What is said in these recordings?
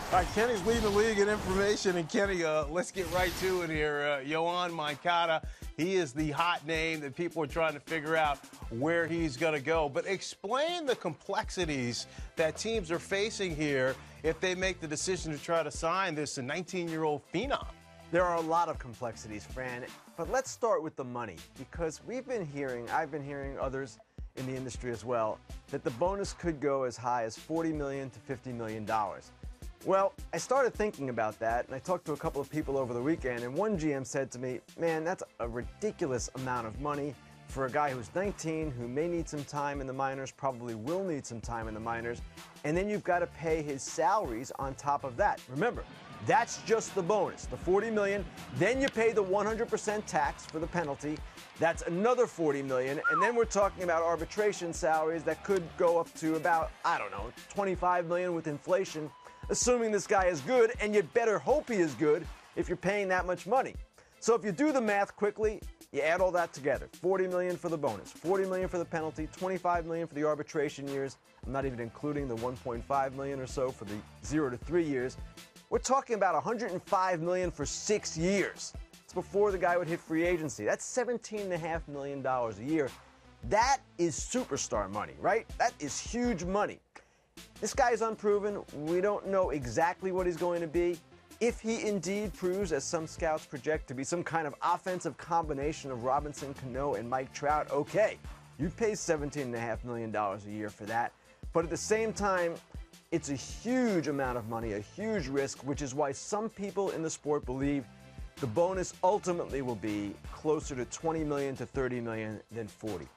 All right, Kenny's leading the league in information. And Kenny, let's get right to it here. Yoan Moncada, he is the hot name that people are trying to figure out where he's going to go. But explain the complexities that teams are facing here if they make the decision to try to sign this 19-year-old phenom. There are a lot of complexities, Fran, but let's start with the money, because I've been hearing, others in the industry as well, that the bonus could go as high as $40 million to $50 million. Well, I started thinking about that, and I talked to a couple of people over the weekend, and one GM said to me, man, that's a ridiculous amount of money for a guy who's 19, who may need some time in the minors, probably will need some time in the minors, and then you've got to pay his salaries on top of that. Remember, that's just the bonus, the $40 million. Then you pay the 100% tax for the penalty. That's another $40 million. And then we're talking about arbitration salaries that could go up to about, I don't know, $25 million with inflation, assuming this guy is good, and you'd better hope he is good if you're paying that much money. So if you do the math quickly, you add all that together. $40 million for the bonus, $40 million for the penalty, $25 million for the arbitration years. I'm not even including the $1.5 million or so for the 0 to 3 years. We're talking about $105 million for 6 years. It's before the guy would hit free agency. That's $17.5 million a year. That is superstar money, right? That is huge money. This guy is unproven. We don't know exactly what he's going to be. If he indeed proves, as some scouts project, to be some kind of offensive combination of Robinson Cano and Mike Trout, okay, you pay $17.5 million a year for that. But at the same time, it's a huge amount of money, a huge risk, which is why some people in the sport believe the bonus ultimately will be closer to $20 million to $30 million than $40.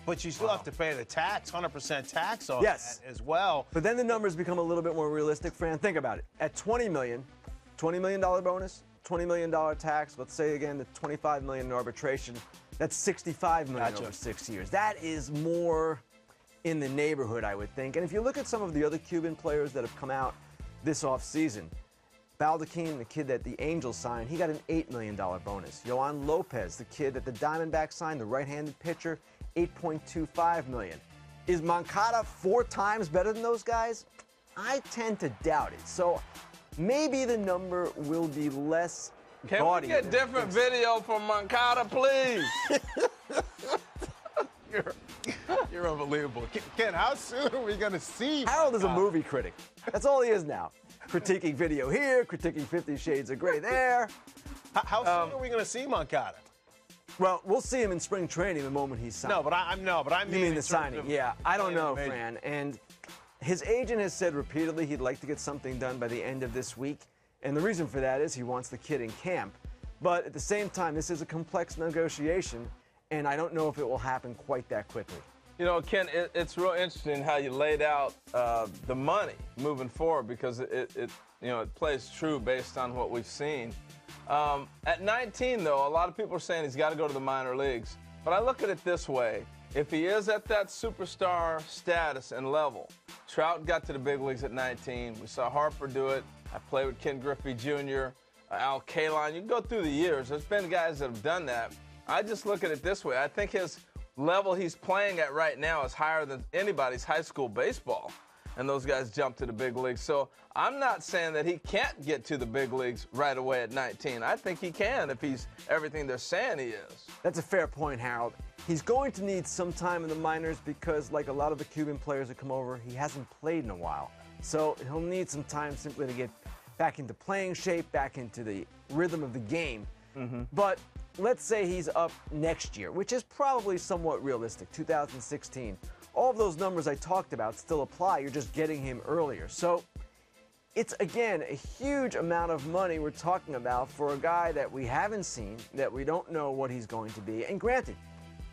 But you still have to pay the tax, 100% tax on Yes. that as well. But then the numbers become a little bit more realistic, Fran. Think about it. At $20 million bonus, $20 million tax, let's say again the $25 million in arbitration, that's $65 million over 6 years. That is more in the neighborhood, I would think. And if you look at some of the other Cuban players that have come out this offseason, Baldachin, the kid that the Angels signed, he got an $8 million bonus. Yoan Lopez, the kid that the Diamondbacks signed, the right-handed pitcher, $8.25 million. Is Moncada 4 times better than those guys? I tend to doubt it. So maybe the number will be less gaudy. Can we get different video from Moncada, please? You're unbelievable. Ken, how soon are we going to see Harold is a movie critic. That's all he is now. Critiquing video here, critiquing 50 Shades of Grey there. How soon are we going to see Moncada? Well, we'll see him in spring training the moment he's signed. But I You mean the signing? Yeah, I don't know, Fran. And his agent has said repeatedly he'd like to get something done by the end of this week. And the reason for that is he wants the kid in camp. But at the same time, this is a complex negotiation, and I don't know if it will happen quite that quickly. You know, Ken, it's real interesting how you laid out the money moving forward, because it plays true based on what we've seen. At 19, though, a lot of people are saying he's got to go to the minor leagues. But I look at it this way. If he is at that superstar status and level, Trout got to the big leagues at 19. We saw Harper do it. I played with Ken Griffey Jr., Al Kaline. You can go through the years. There's been guys that have done that. I just look at it this way. I think his level he's playing at right now is higher than anybody's high school baseball. And those guys jump to the big leagues. So I'm not saying that he can't get to the big leagues right away at 19. I think he can if he's everything they're saying he is. That's a fair point, Harold. He's going to need some time in the minors because, like a lot of the Cuban players that come over, he hasn't played in a while. So he'll need some time simply to get back into playing shape, back into the rhythm of the game. But let's say he's up next year, which is probably somewhat realistic, 2016. All of those numbers I talked about still apply. You're just getting him earlier. So it's, again, a huge amount of money we're talking about for a guy that we haven't seen, that we don't know what he's going to be. And granted,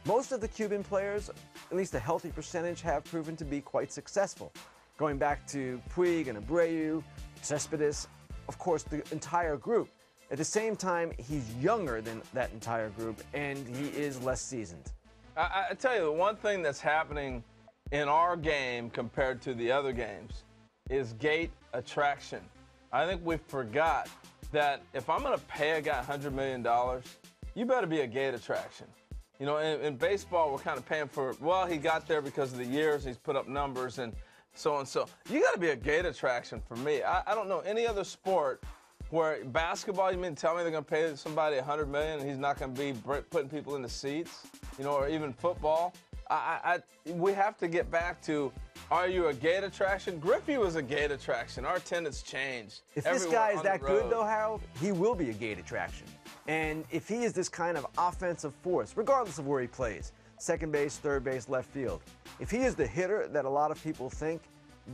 most of the Cuban players, at least a healthy percentage, have proven to be quite successful. Going back to Puig and Abreu, Cespedes, of course, the entire group. At the same time, he's younger than that entire group, and he is less seasoned. I tell you, the one thing that's happening in our game compared to the other games is gate attraction. I think we forgot that if I'm going to pay a guy $100 million, you better be a gate attraction. You know, in baseball, we're kind of paying for, well, he got there because of the years, he's put up numbers, and so-and-so. You got to be a gate attraction for me. I don't know any other sport where basketball, you mean tell me they're going to pay somebody $100 million and he's not going to be putting people in the seats, or even football. We have to get back to, are you a gate attraction? Griffey was a gate attraction. Our attendance changed. If this guy is that good, though, Harold, he will be a gate attraction. And if he is this kind of offensive force, regardless of where he plays, second base, third base, left field, if he is the hitter that a lot of people think,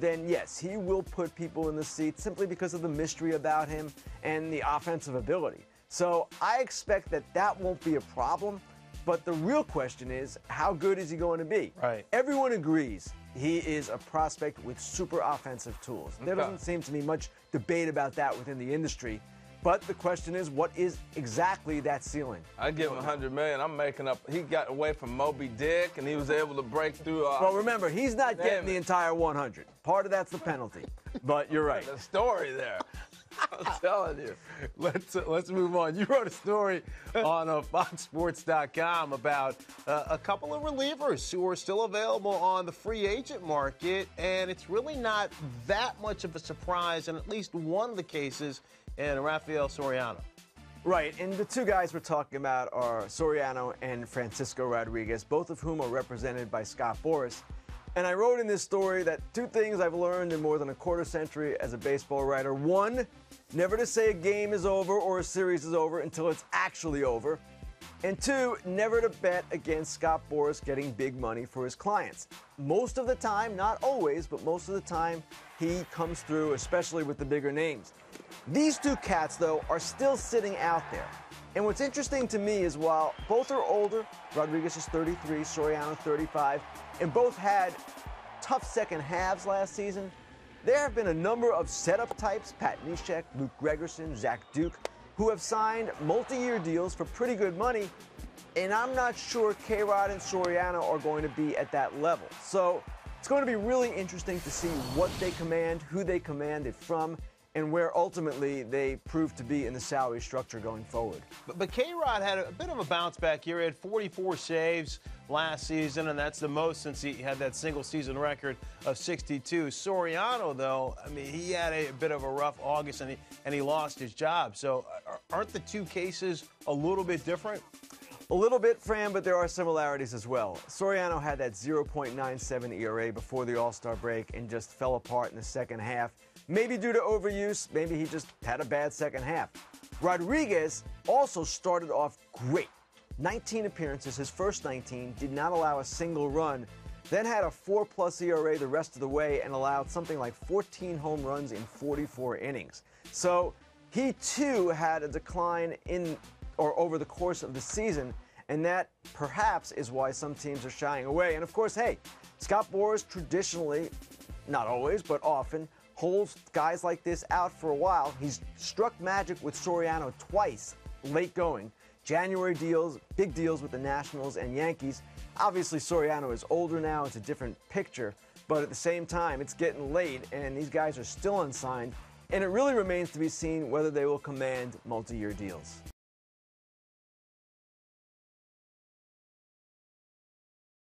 then yes, he will put people in the seat simply because of the mystery about him and the offensive ability. So I expect that won't be a problem. But the real question is, how good is he going to be? Right. Everyone agrees he is a prospect with super offensive tools. There doesn't seem to be much debate about that within the industry. But the question is, what is exactly that ceiling? I'd give him $100 million. I'm making up. He got away from Moby Dick, and he was able to break through. Well, remember, he's not getting the entire 100. Part of that's the penalty. But you're right. The story there. I'm telling you. Let's move on. You wrote a story on FoxSports.com about a couple of relievers who are still available on the free agent market, and it's really not that much of a surprise in at least one of the cases in Rafael Soriano. Right, and the two guys we're talking about are Soriano and Francisco Rodriguez, both of whom are represented by Scott Boras. And I wrote in this story that two things I've learned in more than a quarter century as a baseball writer. One, never to say a game is over or a series is over until it's actually over. And two, never to bet against Scott Boras getting big money for his clients. Most of the time, not always, but most of the time, he comes through, especially with the bigger names. These two cats, though, are still sitting out there. And what's interesting to me is while both are older, Rodriguez is 33, Soriano 35, and both had tough second halves last season, there have been a number of setup types, Pat Neshek, Luke Gregerson, Zach Duke, who have signed multi-year deals for pretty good money, and I'm not sure K-Rod and Soriano are going to be at that level. So it's going to be really interesting to see what they command, who they command it from, and where ultimately they prove to be in the salary structure going forward. But K-Rod had a bit of a bounce back here. He had 44 saves last season, and that's the most since he had that single-season record of 62. Soriano, though, I mean, he had a bit of a rough August, and he lost his job. So aren't the two cases a little bit different? A little bit, Fran, but there are similarities as well. Soriano had that 0.97 ERA before the All-Star break and just fell apart in the second half. Maybe due to overuse, maybe he just had a bad second half. Rodriguez also started off great. 19 appearances, his first 19, did not allow a single run, then had a 4+ ERA the rest of the way and allowed something like 14 home runs in 44 innings. So he too had a decline over the course of the season, and that perhaps is why some teams are shying away. And of course, hey, Scott Boras traditionally, not always, but often, holds guys like this out for a while. He's struck magic with Soriano twice, late going. January deals, big deals with the Nationals and Yankees. Obviously, Soriano is older now. It's a different picture. But at the same time, it's getting late, and these guys are still unsigned. And it really remains to be seen whether they will command multi-year deals.